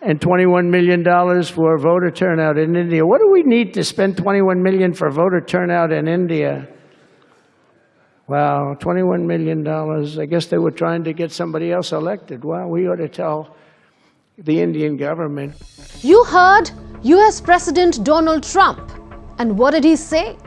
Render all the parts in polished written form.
and $21 million for voter turnout in India. What do we need to spend $21 million for voter turnout in India? Wow, $21 million. I guess they were trying to get somebody else elected. Well, we ought to tell the Indian government. You heard US President Donald Trump. And what did he say?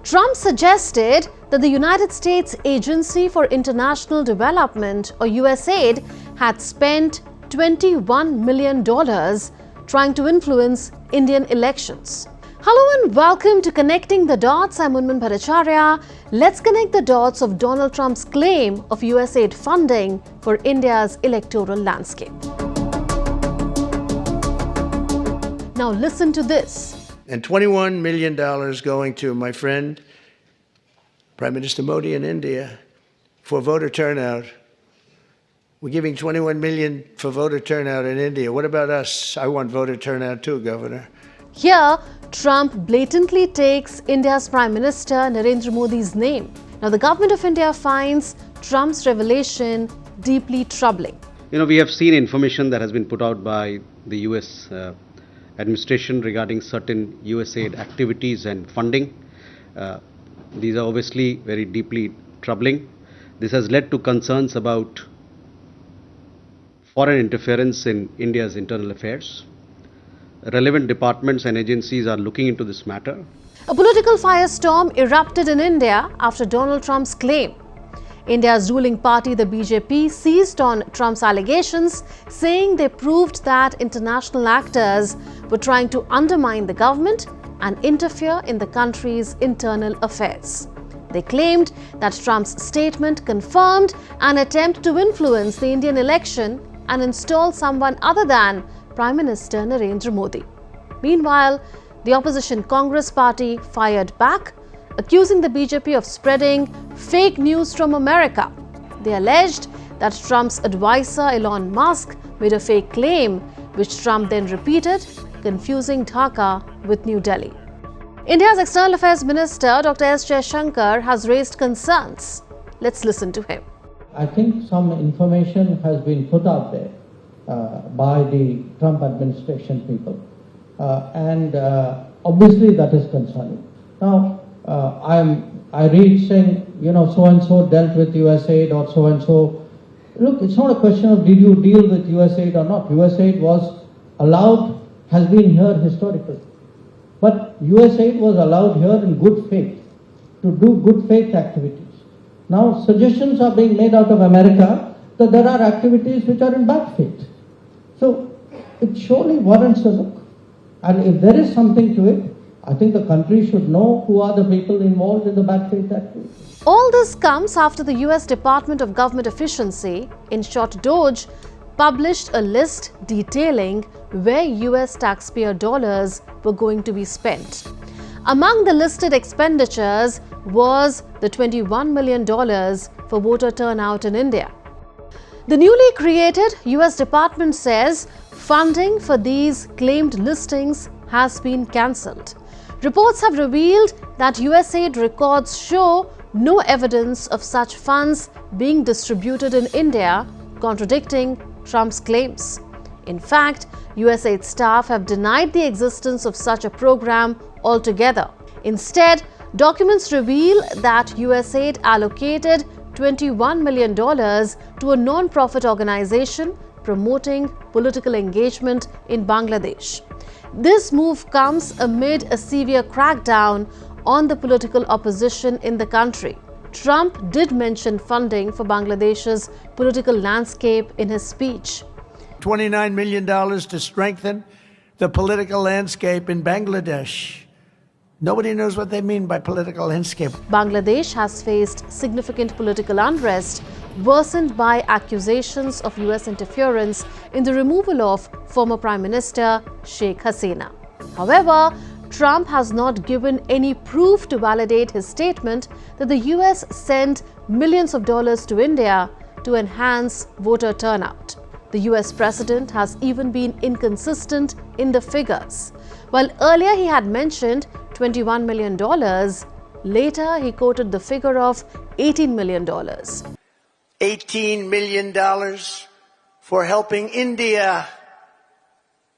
Trump suggested that the United States Agency for International Development, or USAID, had spent $21 million trying to influence Indian elections. Hello and welcome to Connecting the Dots. I'm Unman Bhattacharya. Let's connect the dots of Donald Trump's claim of USAID funding for India's electoral landscape. Now listen to this. And $21 million going to my friend, Prime Minister Modi in India, for voter turnout. We're giving $21 million for voter turnout in India. What about us? I want voter turnout too, Governor. Here, Trump blatantly takes India's Prime Minister Narendra Modi's name. Now, the government of India finds Trump's revelation deeply troubling. We have seen information that has been put out by the US administration regarding certain USAID activities and funding. These are obviously very deeply troubling. This has led to concerns about foreign interference in India's internal affairs. Relevant departments and agencies are looking into this matter. A political firestorm erupted in India after Donald Trump's claim. India's ruling party, the BJP, seized on Trump's allegations, saying they proved that international actors were trying to undermine the government and interfere in the country's internal affairs. They claimed that Trump's statement confirmed an attempt to influence the Indian election and install someone other than Prime Minister Narendra Modi. Meanwhile, the opposition Congress party fired back, accusing the BJP of spreading fake news from America. They alleged that Trump's advisor Elon Musk made a fake claim, which Trump then repeated, confusing Dhaka with New Delhi. India's External Affairs Minister Dr. S. Jaishankar has raised concerns. Let's listen to him. I think some information has been put out there by the Trump administration people, and obviously that is concerning. Now, I read saying, so and so dealt with USAID or so and so. Look, it's not a question of did you deal with USAID or not. USAID was allowed, has been here historically, but USAID was allowed here in good faith to do good faith activities. Now, suggestions are being made out of America that there are activities which are in bad faith. So, it surely warrants a look. And if there is something to it, I think the country should know who are the people involved in the bad faith activities. All this comes after the US Department of Government Efficiency, in short DOGE, published a list detailing where US taxpayer dollars were going to be spent. Among the listed expenditures was the $21 million for voter turnout in India. The newly created US department says funding for these claimed listings has been cancelled. Reports have revealed that USAID records show no evidence of such funds being distributed in India, contradicting Trump's claims. In fact, USAID staff have denied the existence of such a program altogether. Instead, documents reveal that USAID allocated $21 million to a non-profit organization promoting political engagement in Bangladesh. This move comes amid a severe crackdown on the political opposition in the country. Trump did mention funding for Bangladesh's political landscape in his speech. $29 million to strengthen the political landscape in Bangladesh. Nobody knows what they mean by political landscape. Bangladesh has faced significant political unrest, worsened by accusations of US interference in the removal of former Prime Minister Sheikh Hasina. However, Trump has not given any proof to validate his statement that the US sent millions of dollars to India to enhance voter turnout. The US president has even been inconsistent in the figures. While earlier he had mentioned $21 million, later he quoted the figure of $18 million. $18 million for helping India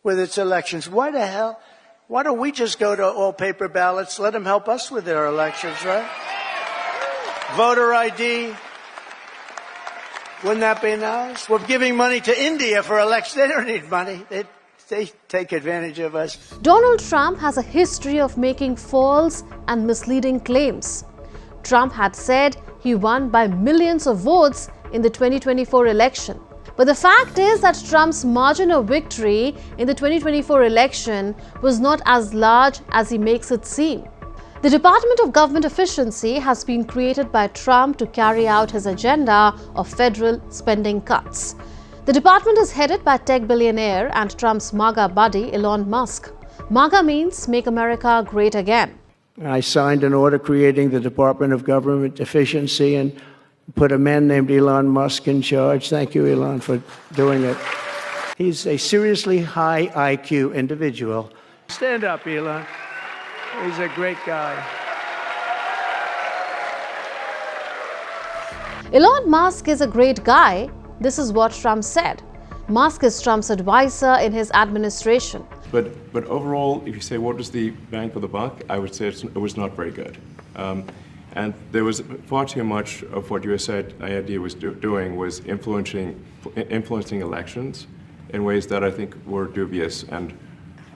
with its elections. Why the hell? Why don't we just go to all paper ballots? Let them help us with their elections, right? Voter ID. Wouldn't that be nice? We're giving money to India for elections. They don't need money. They take advantage of us. Donald Trump has a history of making false and misleading claims. Trump had said he won by millions of votes in the 2024 election. But the fact is that Trump's margin of victory in the 2024 election was not as large as he makes it seem. The Department of Government Efficiency has been created by Trump to carry out his agenda of federal spending cuts. The department is headed by tech billionaire and Trump's MAGA buddy Elon Musk. MAGA means Make America Great Again. I signed an order creating the Department of Government Efficiency and put a man named Elon Musk in charge. Thank you, Elon, for doing it. He's a seriously high IQ individual. Stand up, Elon. He's a great guy. Elon Musk is a great guy. This is what Trump said. Musk is Trump's advisor in his administration. But overall, if you say what was the bang for the buck, I would say it was not very good. And there was far too much of what USAID was doing was influencing elections in ways that I think were dubious and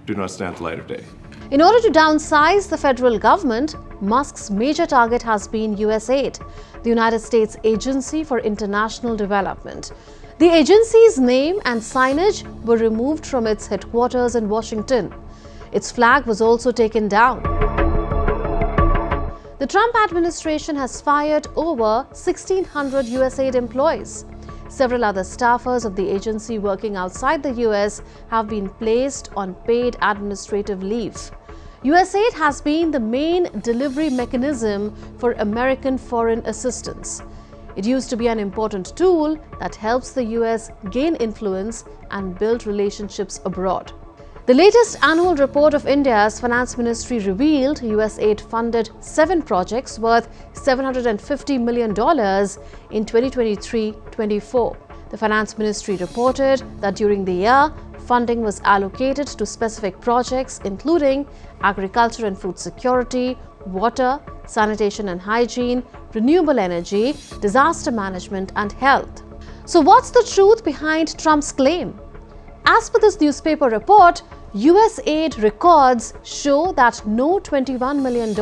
do not stand the light of day. In order to downsize the federal government, Musk's major target has been USAID, the United States Agency for International Development. The agency's name and signage were removed from its headquarters in Washington. Its flag was also taken down. The Trump administration has fired over 1,600 USAID employees. Several other staffers of the agency working outside the US have been placed on paid administrative leave. USAID has been the main delivery mechanism for American foreign assistance. It used to be an important tool that helps the US gain influence and build relationships abroad. The latest annual report of India's finance ministry revealed USAID funded 7 projects worth $750 million in 2023-24. The finance ministry reported that during the year, funding was allocated to specific projects including agriculture and food security, water, sanitation and hygiene, renewable energy, disaster management and health. So what's the truth behind Trump's claim? As per this newspaper report, USAID records show that no $21 million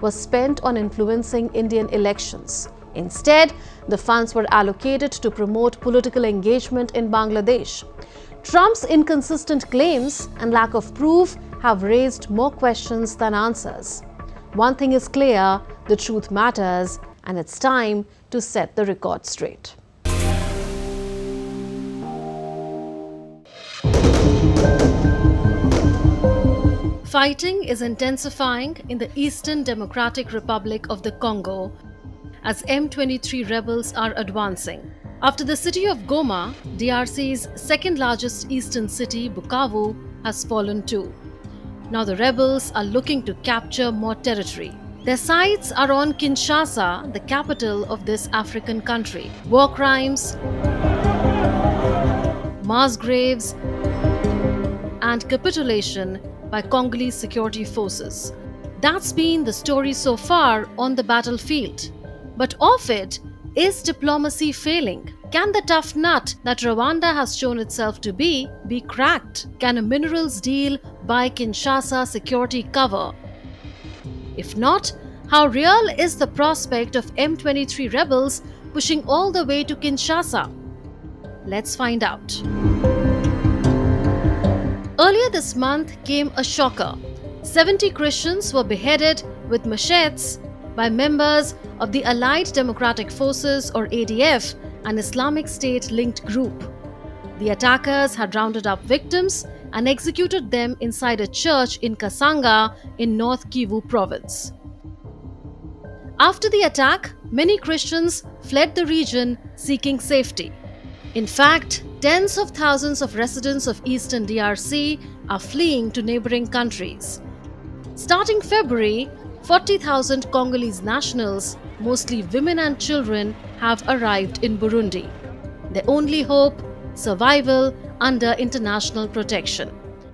was spent on influencing Indian elections. Instead, the funds were allocated to promote political engagement in Bangladesh. Trump's inconsistent claims and lack of proof have raised more questions than answers. One thing is clear, the truth matters, and it's time to set the record straight. Fighting is intensifying in the Eastern Democratic Republic of the Congo as M23 rebels are advancing. After the city of Goma, DRC's second largest eastern city, Bukavu, has fallen too. Now the rebels are looking to capture more territory. Their sights are on Kinshasa, the capital of this African country. War crimes, mass graves, and capitulation by Congolese security forces. That's been the story so far on the battlefield. But of it, is diplomacy failing? Can the tough nut that Rwanda has shown itself to be cracked? Can a minerals deal buy Kinshasa security cover? If not, how real is the prospect of M23 rebels pushing all the way to Kinshasa? Let's find out. Earlier this month came a shocker. 70 Christians were beheaded with machetes by members of the Allied Democratic Forces or ADF, an Islamic State-linked group. The attackers had rounded up victims and executed them inside a church in Kasanga in North Kivu province. After the attack, many Christians fled the region seeking safety. In fact, tens of thousands of residents of eastern DRC are fleeing to neighboring countries. Starting February, 40,000 Congolese nationals, mostly women and children, have arrived in Burundi. Their only hope, survival under international protection.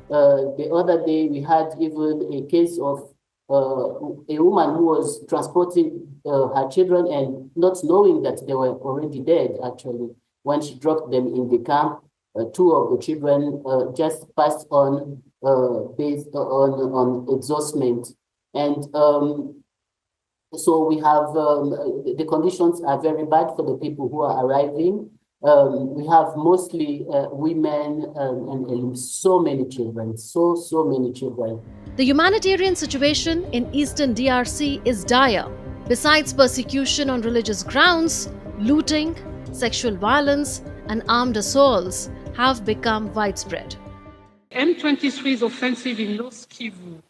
The other day, we had even a case of a woman who was transporting her children and not knowing that they were already dead, actually. When she dropped them in the camp, two of the children just passed on based on exhaustment. And so we have, the conditions are very bad for the people who are arriving. We have mostly women and so many children, so many children. The humanitarian situation in eastern DRC is dire. Besides persecution on religious grounds, looting, sexual violence, and armed assaults have become widespread. M23's offensive in North Kivu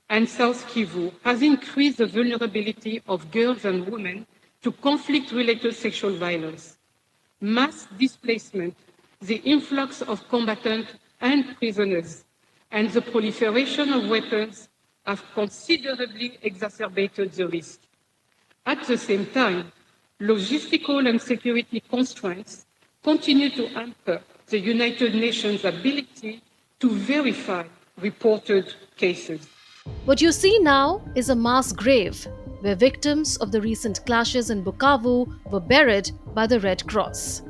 and South Kivu has increased the vulnerability of girls and women to conflict-related sexual violence, mass displacement, the influx of combatants and prisoners, and the proliferation of weapons have considerably exacerbated the risk. At the same time, logistical and security constraints continue to hamper the United Nations' ability to verify reported cases. What you see now is a mass grave where victims of the recent clashes in Bukavu were buried by the Red Cross.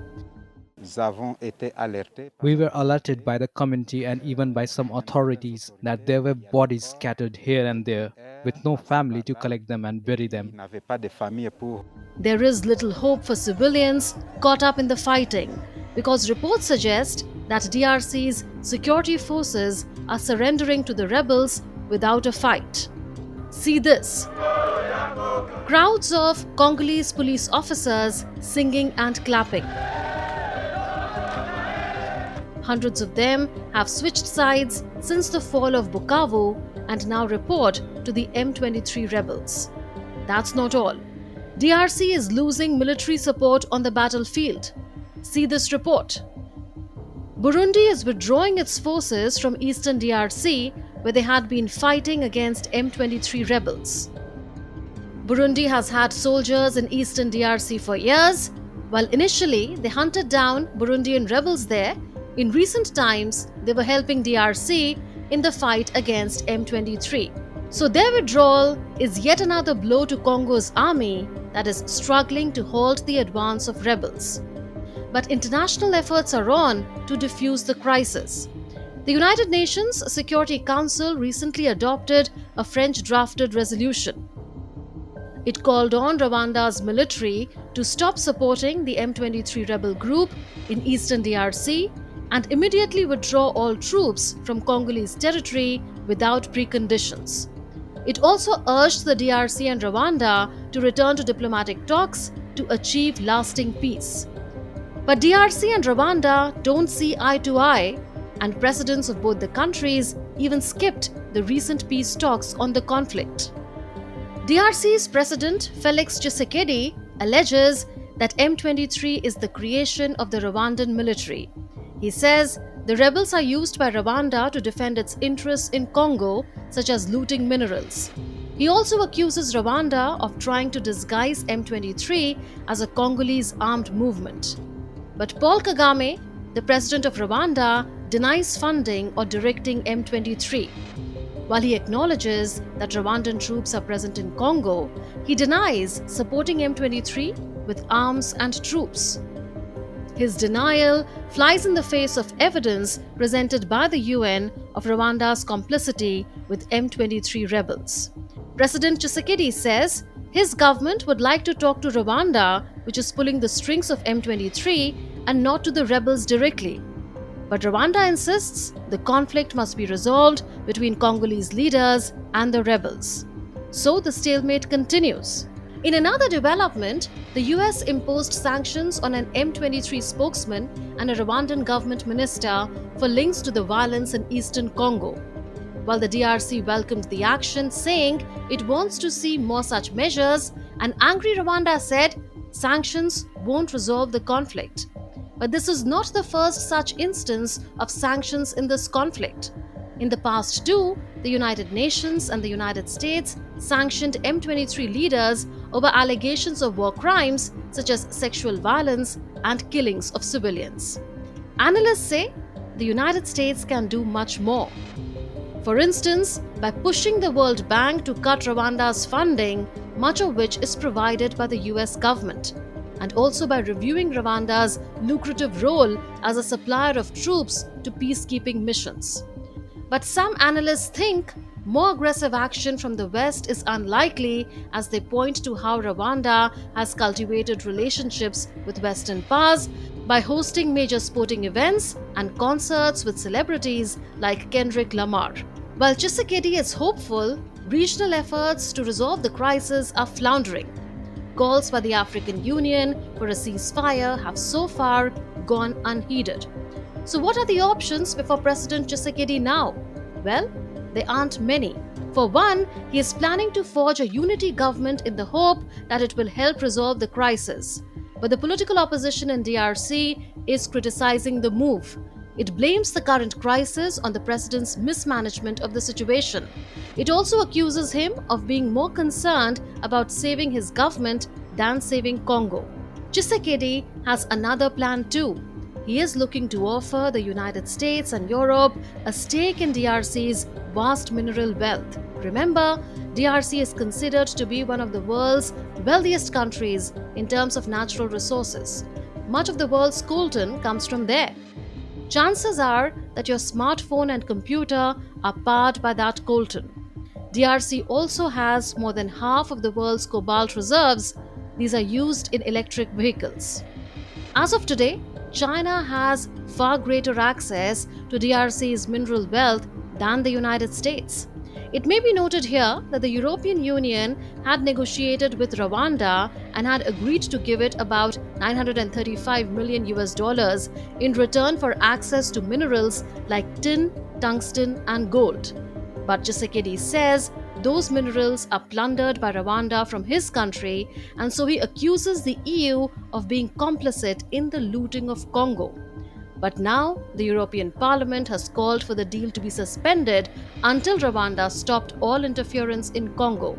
We were alerted by the community and even by some authorities that there were bodies scattered here and there with no family to collect them and bury them. There is little hope for civilians caught up in the fighting because reports suggest that DRC's security forces are surrendering to the rebels without a fight. See this. Crowds of Congolese police officers singing and clapping. Hundreds of them have switched sides since the fall of Bukavu and now report to the M23 rebels. That's not all. DRC is losing military support on the battlefield. See this report. Burundi is withdrawing its forces from eastern DRC where they had been fighting against M23 rebels. Burundi has had soldiers in eastern DRC for years. While initially they hunted down Burundian rebels there, in recent times they were helping DRC in the fight against M23. So their withdrawal is yet another blow to Congo's army that is struggling to halt the advance of rebels. But international efforts are on to defuse the crisis. The United Nations Security Council recently adopted a French-drafted resolution. It called on Rwanda's military to stop supporting the M23 rebel group in eastern DRC and immediately withdraw all troops from Congolese territory without preconditions. It also urged the DRC and Rwanda to return to diplomatic talks to achieve lasting peace. But DRC and Rwanda don't see eye to eye, and presidents of both the countries even skipped the recent peace talks on the conflict. DRC's President Felix Tshisekedi alleges that M23 is the creation of the Rwandan military. He says the rebels are used by Rwanda to defend its interests in Congo, such as looting minerals. He also accuses Rwanda of trying to disguise M23 as a Congolese armed movement. But Paul Kagame, the president of Rwanda, denies funding or directing M23. While he acknowledges that Rwandan troops are present in Congo, he denies supporting M23 with arms and troops. His denial flies in the face of evidence presented by the UN of Rwanda's complicity with M23 rebels. President Tshisekedi says his government would like to talk to Rwanda, which is pulling the strings of M23, and not to the rebels directly. But Rwanda insists the conflict must be resolved between Congolese leaders and the rebels. So the stalemate continues. In another development, the US imposed sanctions on an M23 spokesman and a Rwandan government minister for links to the violence in eastern Congo. While the DRC welcomed the action, saying it wants to see more such measures, an angry Rwanda said sanctions won't resolve the conflict. But this is not the first such instance of sanctions in this conflict. In the past too, the United Nations and the United States sanctioned M23 leaders over allegations of war crimes such as sexual violence and killings of civilians. Analysts say the United States can do much more. For instance, by pushing the World Bank to cut Rwanda's funding, much of which is provided by the US government, and also by reviewing Rwanda's lucrative role as a supplier of troops to peacekeeping missions. But some analysts think more aggressive action from the West is unlikely, as they point to how Rwanda has cultivated relationships with Western powers by hosting major sporting events and concerts with celebrities like Kendrick Lamar. While Tshisekedi is hopeful, regional efforts to resolve the crisis are floundering. Calls by the African Union for a ceasefire have so far gone unheeded. So what are the options before President Tshisekedi now? Well, there aren't many. For one, he is planning to forge a unity government in the hope that it will help resolve the crisis. But the political opposition in DRC is criticizing the move. It blames the current crisis on the president's mismanagement of the situation. It also accuses him of being more concerned about saving his government than saving Congo. Tshisekedi has another plan too. He is looking to offer the United States and Europe a stake in DRC's vast mineral wealth. Remember, DRC is considered to be one of the world's wealthiest countries in terms of natural resources. Much of the world's coltan comes from there. Chances are that your smartphone and computer are powered by that coltan. DRC also has more than half of the world's cobalt reserves. These are used in electric vehicles. As of today, China has far greater access to DRC's mineral wealth than the United States. It may be noted here that the European Union had negotiated with Rwanda and had agreed to give it about $935 million in return for access to minerals like tin, tungsten, and gold. But Tshisekedi says those minerals are plundered by Rwanda from his country, and so he accuses the EU of being complicit in the looting of Congo. But now, the European Parliament has called for the deal to be suspended until Rwanda stopped all interference in Congo.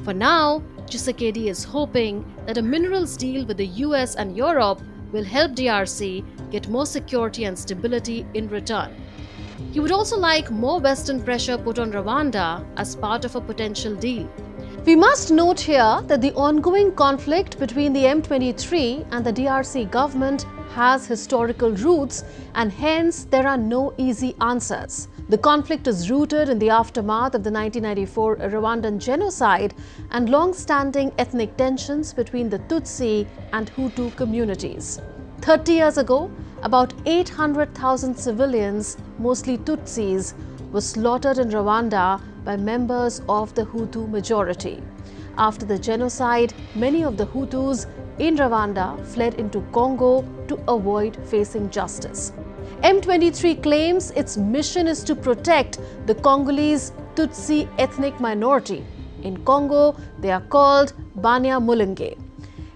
For now, Tshisekedi is hoping that a minerals deal with the US and Europe will help DRC get more security and stability in return. He would also like more Western pressure put on Rwanda as part of a potential deal. We must note here that the ongoing conflict between the M23 and the DRC government has historical roots, and hence there are no easy answers. The conflict is rooted in the aftermath of the 1994 Rwandan genocide and long-standing ethnic tensions between the Tutsi and Hutu communities. 30 years ago, about 800,000 civilians, mostly Tutsis, were slaughtered in Rwanda by members of the Hutu majority. After the genocide, many of the Hutus in Rwanda fled into Congo to avoid facing justice. M23 claims its mission is to protect the Congolese Tutsi ethnic minority. In Congo, they are called Banyamulenge.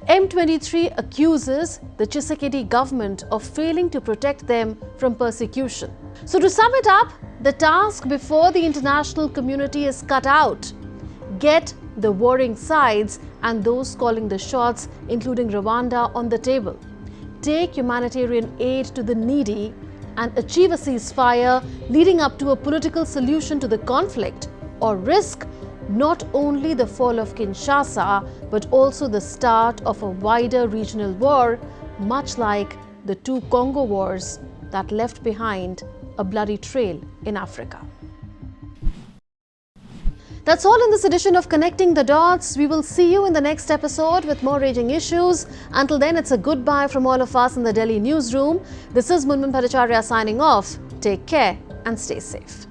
M23 accuses the Tshisekedi government of failing to protect them from persecution. So to sum it up, the task before the international community is cut out. Get the warring sides and those calling the shots, including Rwanda, on the table. Take humanitarian aid to the needy and achieve a ceasefire leading up to a political solution to the conflict, or risk not only the fall of Kinshasa but also the start of a wider regional war, much like the two Congo wars that left behind a bloody trail in Africa. That's all in this edition of Connecting the Dots. We will see you in the next episode with more raging issues. Until then, it's a goodbye from all of us in the Delhi newsroom. This is Munmun Bhattacharya signing off. Take care and stay safe.